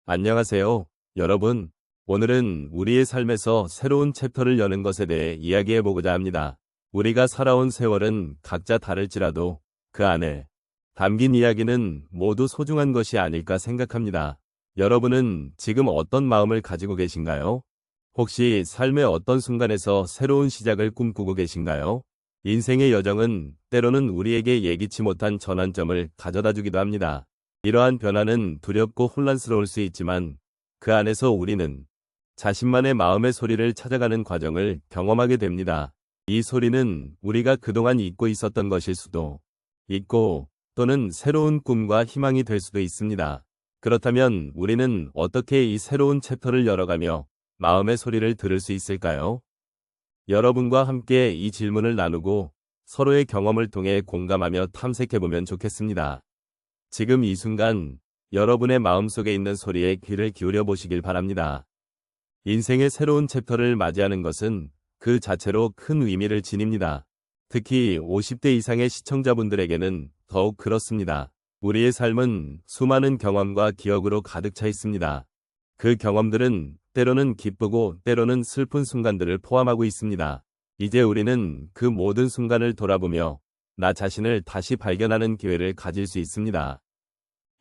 안녕하세요, 여러분. 오늘은 우리의 삶에서 새로운 챕터를 여는 것에 대해 이야기해보고자 합니다. 우리가 살아온 세월은 각자 다를지라도 그 안에 담긴 이야기는 모두 소중한 것이 아닐까 생각합니다. 여러분은 지금 어떤 마음을 가지고 계신가요? 혹시 삶의 어떤 순간에서 새로운 시작을 꿈꾸고 계신가요? 인생의 여정은 때로는 우리에게 예기치 못한 전환점을 가져다 주기도 합니다. 이러한 변화는 두렵고 혼란스러울 수 있지만 그 안에서 우리는 자신만의 마음의 소리를 찾아가는 과정을 경험하게 됩니다. 이 소리는 우리가 그동안 잊고 있었던 것일 수도 있고 또는 새로운 꿈과 희망이 될 수도 있습니다. 그렇다면 우리는 어떻게 이 새로운 챕터를 열어가며 마음의 소리를 들을 수 있을까요? 여러분과 함께 이 질문을 나누고 서로의 경험을 통해 공감하며 탐색해보면 좋겠습니다. 지금 이 순간 여러분의 마음속에 있는 소리에 귀를 기울여 보시길 바랍니다. 인생의 새로운 챕터를 맞이하는 것은 그 자체로 큰 의미를 지닙니다. 특히 50대 이상의 시청자분들에게는 더욱 그렇습니다. 우리의 삶은 수많은 경험과 기억으로 가득 차 있습니다. 그 경험들은 때로는 기쁘고 때로는 슬픈 순간들을 포함하고 있습니다. 이제 우리는 그 모든 순간을 돌아보며 나 자신을 다시 발견하는 기회를 가질 수 있습니다.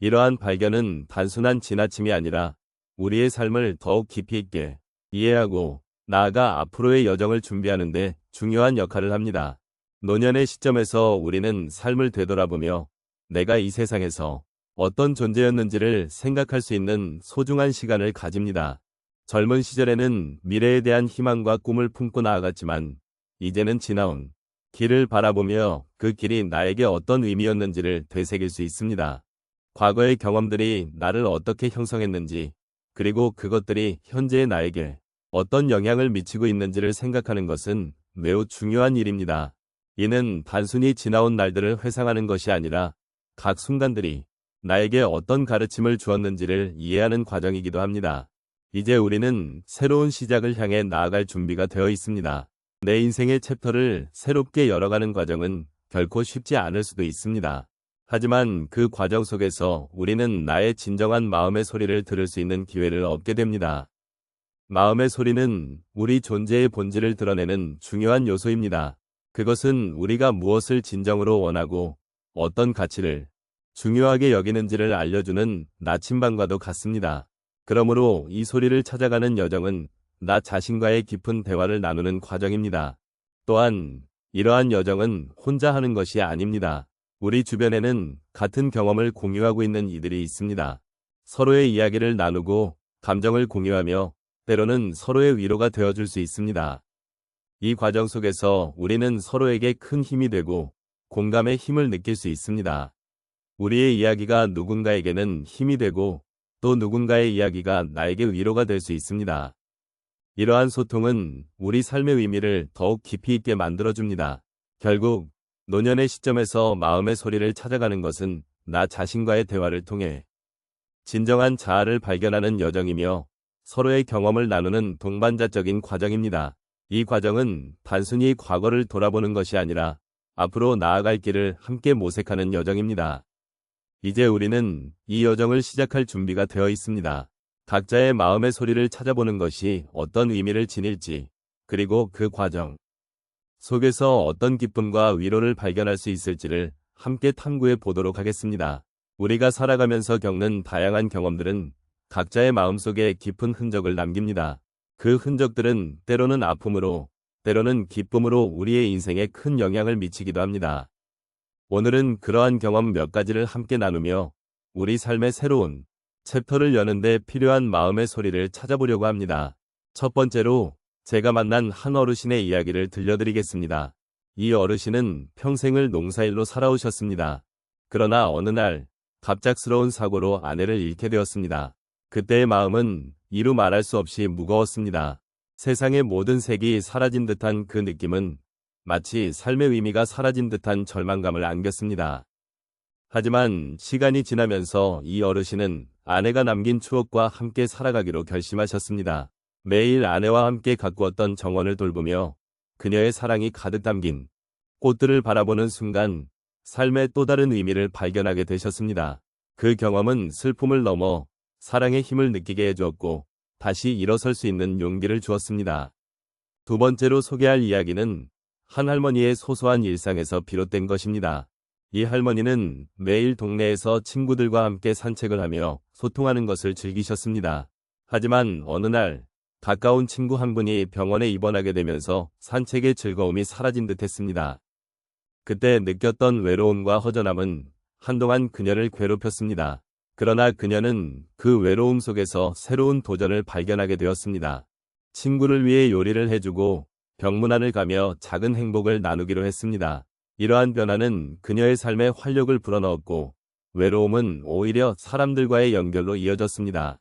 이러한 발견은 단순한 지나침이 아니라 우리의 삶을 더욱 깊이 있게 이해하고 나아가 앞으로의 여정을 준비하는 데 중요한 역할을 합니다. 노년의 시점에서 우리는 삶을 되돌아보며 내가 이 세상에서 어떤 존재였는지를 생각할 수 있는 소중한 시간을 가집니다. 젊은 시절에는 미래에 대한 희망과 꿈을 품고 나아갔지만 이제는 지나온 길을 바라보며 그 길이 나에게 어떤 의미였는지를 되새길 수 있습니다. 과거의 경험들이 나를 어떻게 형성했는지, 그리고 그것들이 현재의 나에게 어떤 영향을 미치고 있는지를 생각하는 것은 매우 중요한 일입니다. 이는 단순히 지나온 날들을 회상하는 것이 아니라 각 순간들이 나에게 어떤 가르침을 주었는지를 이해하는 과정이기도 합니다. 이제 우리는 새로운 시작을 향해 나아갈 준비가 되어 있습니다. 내 인생의 챕터를 새롭게 열어가는 과정은 결코 쉽지 않을 수도 있습니다. 하지만 그 과정 속에서 우리는 나의 진정한 마음의 소리를 들을 수 있는 기회를 얻게 됩니다. 마음의 소리는 우리 존재의 본질을 드러내는 중요한 요소입니다. 그것은 우리가 무엇을 진정으로 원하고 어떤 가치를 중요하게 여기는지를 알려주는 나침반과도 같습니다. 그러므로 이 소리를 찾아가는 여정은 나 자신과의 깊은 대화를 나누는 과정입니다. 또한 이러한 여정은 혼자 하는 것이 아닙니다. 우리 주변에는 같은 경험을 공유하고 있는 이들이 있습니다. 서로의 이야기를 나누고 감정을 공유하며 때로는 서로의 위로가 되어줄 수 있습니다. 이 과정 속에서 우리는 서로에게 큰 힘이 되고 공감의 힘을 느낄 수 있습니다. 우리의 이야기가 누군가에게는 힘이 되고 또 누군가의 이야기가 나에게 위로가 될 수 있습니다. 이러한 소통은 우리 삶의 의미를 더욱 깊이 있게 만들어줍니다. 결국 노년의 시점에서 마음의 소리를 찾아가는 것은 나 자신과의 대화를 통해 진정한 자아를 발견하는 여정이며 서로의 경험을 나누는 동반자적인 과정입니다. 이 과정은 단순히 과거를 돌아보는 것이 아니라 앞으로 나아갈 길을 함께 모색하는 여정입니다. 이제 우리는 이 여정을 시작할 준비가 되어 있습니다. 각자의 마음의 소리를 찾아보는 것이 어떤 의미를 지닐지, 그리고 그 과정 속에서 어떤 기쁨과 위로를 발견할 수 있을지를 함께 탐구해 보도록 하겠습니다. 우리가 살아가면서 겪는 다양한 경험들은 각자의 마음속에 깊은 흔적을 남깁니다. 그 흔적들은 때로는 아픔으로, 때로는 기쁨으로 우리의 인생에 큰 영향을 미치기도 합니다. 오늘은 그러한 경험 몇 가지를 함께 나누며 우리 삶의 새로운 챕터를 여는데 필요한 마음의 소리를 찾아보려고 합니다. 첫 번째로 제가 만난 한 어르신의 이야기를 들려드리겠습니다. 이 어르신은 평생을 농사일로 살아오셨습니다. 그러나 어느 날 갑작스러운 사고로 아내를 잃게 되었습니다. 그때의 마음은 이루 말할 수 없이 무거웠습니다. 세상의 모든 색이 사라진 듯한 그 느낌은 마치 삶의 의미가 사라진 듯한 절망감을 안겼습니다. 하지만 시간이 지나면서 이 어르신은 아내가 남긴 추억과 함께 살아가기로 결심하셨습니다. 매일 아내와 함께 가꾸었던 정원을 돌보며 그녀의 사랑이 가득 담긴 꽃들을 바라보는 순간 삶의 또 다른 의미를 발견하게 되셨습니다. 그 경험은 슬픔을 넘어 사랑의 힘을 느끼게 해주었고 다시 일어설 수 있는 용기를 주었습니다. 두 번째로 소개할 이야기는 한 할머니의 소소한 일상에서 비롯된 것입니다. 이 할머니는 매일 동네에서 친구들과 함께 산책을 하며 소통하는 것을 즐기셨습니다. 하지만 어느 날 가까운 친구 한 분이 병원에 입원하게 되면서 산책의 즐거움이 사라진 듯 했습니다. 그때 느꼈던 외로움과 허전함은 한동안 그녀를 괴롭혔습니다. 그러나 그녀는 그 외로움 속에서 새로운 도전을 발견하게 되었습니다. 친구를 위해 요리를 해주고 병문안을 가며 작은 행복을 나누기로 했습니다. 이러한 변화는 그녀의 삶에 활력을 불어넣었고 외로움은 오히려 사람들과의 연결로 이어졌습니다.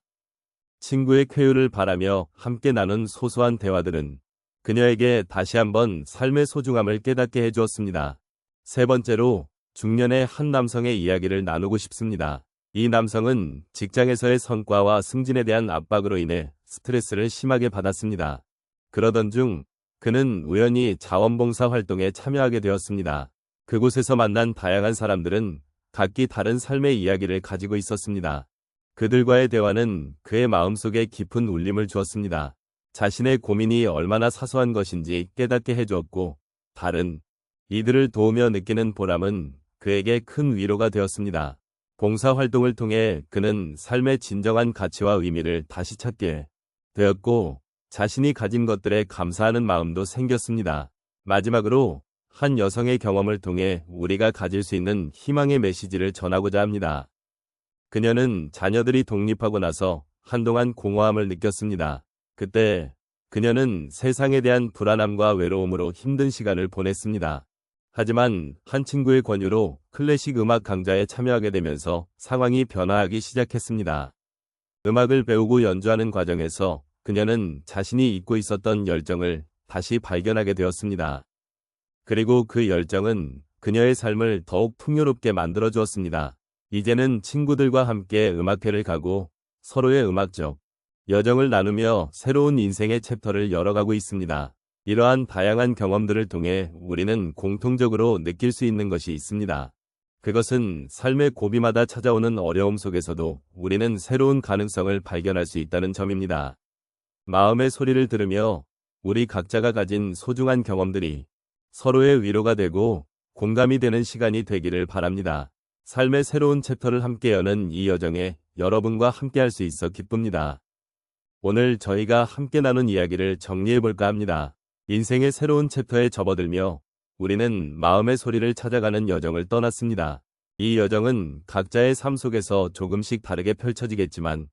친구의 쾌유를 바라며 함께 나눈 소소한 대화들은 그녀에게 다시 한번 삶의 소중함을 깨닫게 해주었습니다. 세 번째로 중년의 한 남성의 이야기를 나누고 싶습니다. 이 남성은 직장에서의 성과와 승진에 대한 압박으로 인해 스트레스를 심하게 받았습니다. 그러던 중 그는 우연히 자원봉사 활동에 참여하게 되었습니다. 그곳에서 만난 다양한 사람들은 각기 다른 삶의 이야기를 가지고 있었습니다. 그들과의 대화는 그의 마음속에 깊은 울림을 주었습니다. 자신의 고민이 얼마나 사소한 것인지 깨닫게 해주었고 다른 이들을 도우며 느끼는 보람은 그에게 큰 위로가 되었습니다. 봉사활동을 통해 그는 삶의 진정한 가치와 의미를 다시 찾게 되었고 자신이 가진 것들에 감사하는 마음도 생겼습니다. 마지막으로 한 여성의 경험을 통해 우리가 가질 수 있는 희망의 메시지를 전하고자 합니다. 그녀는 자녀들이 독립하고 나서 한동안 공허함을 느꼈습니다. 그때 그녀는 세상에 대한 불안함과 외로움으로 힘든 시간을 보냈습니다. 하지만 한 친구의 권유로 클래식 음악 강좌에 참여하게 되면서 상황이 변화하기 시작했습니다. 음악을 배우고 연주하는 과정에서 그녀는 자신이 잊고 있었던 열정을 다시 발견하게 되었습니다. 그리고 그 열정은 그녀의 삶을 더욱 풍요롭게 만들어 주었습니다. 이제는 친구들과 함께 음악회를 가고 서로의 음악적 여정을 나누며 새로운 인생의 챕터를 열어가고 있습니다. 이러한 다양한 경험들을 통해 우리는 공통적으로 느낄 수 있는 것이 있습니다. 그것은 삶의 고비마다 찾아오는 어려움 속에서도 우리는 새로운 가능성을 발견할 수 있다는 점입니다. 마음의 소리를 들으며 우리 각자가 가진 소중한 경험들이 서로의 위로가 되고 공감이 되는 시간이 되기를 바랍니다. 삶의 새로운 챕터를 함께 여는 이 여정에 여러분과 함께할 수 있어 기쁩니다. 오늘 저희가 함께 나눈 이야기를 정리해볼까 합니다. 인생의 새로운 챕터에 접어들며 우리는 마음의 소리를 찾아가는 여정을 떠났습니다. 이 여정은 각자의 삶 속에서 조금씩 다르게 펼쳐지겠지만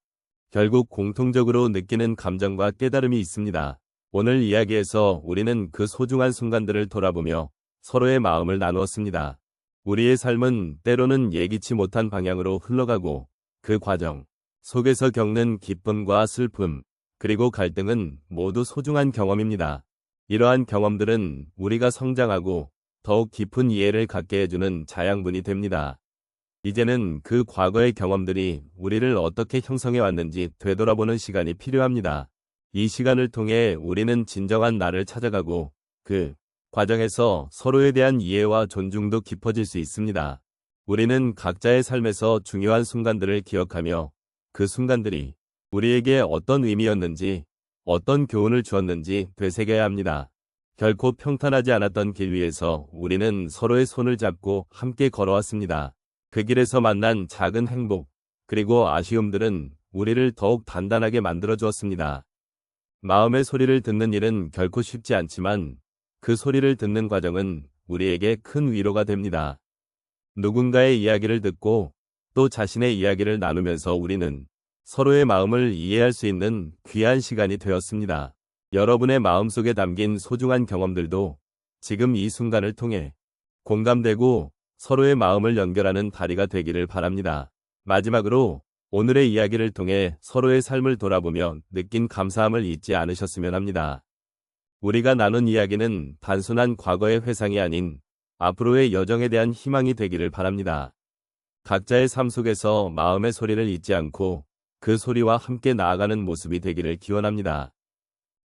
결국 공통적으로 느끼는 감정과 깨달음이 있습니다. 오늘 이야기에서 우리는 그 소중한 순간들을 돌아보며 서로의 마음을 나누었습니다. 우리의 삶은 때로는 예기치 못한 방향으로 흘러가고 그 과정 속에서 겪는 기쁨과 슬픔, 그리고 갈등은 모두 소중한 경험입니다. 이러한 경험들은 우리가 성장하고 더욱 깊은 이해를 갖게 해주는 자양분이 됩니다. 이제는 그 과거의 경험들이 우리를 어떻게 형성해 왔는지 되돌아보는 시간이 필요합니다. 이 시간을 통해 우리는 진정한 나를 찾아가고 그 과정에서 서로에 대한 이해와 존중도 깊어질 수 있습니다. 우리는 각자의 삶에서 중요한 순간들을 기억하며 그 순간들이 우리에게 어떤 의미였는지 어떤 교훈을 주었는지 되새겨야 합니다. 결코 평탄하지 않았던 길 위에서 우리는 서로의 손을 잡고 함께 걸어왔습니다. 그 길에서 만난 작은 행복, 그리고 아쉬움들은 우리를 더욱 단단하게 만들어 주었습니다. 마음의 소리를 듣는 일은 결코 쉽지 않지만 그 소리를 듣는 과정은 우리에게 큰 위로가 됩니다. 누군가의 이야기를 듣고 또 자신의 이야기를 나누면서 우리는 서로의 마음을 이해할 수 있는 귀한 시간이 되었습니다. 여러분의 마음속에 담긴 소중한 경험들도 지금 이 순간을 통해 공감되고 서로의 마음을 연결하는 다리가 되기를 바랍니다. 마지막으로 오늘의 이야기를 통해 서로의 삶을 돌아보며 느낀 감사함을 잊지 않으셨으면 합니다. 우리가 나눈 이야기는 단순한 과거의 회상이 아닌 앞으로의 여정에 대한 희망이 되기를 바랍니다. 각자의 삶 속에서 마음의 소리를 잊지 않고 그 소리와 함께 나아가는 모습이 되기를 기원합니다.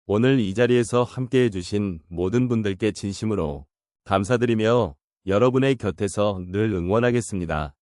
오늘 이 자리에서 함께해 주신 모든 분들께 진심으로 감사드리며 여러분의 곁에서 늘 응원하겠습니다.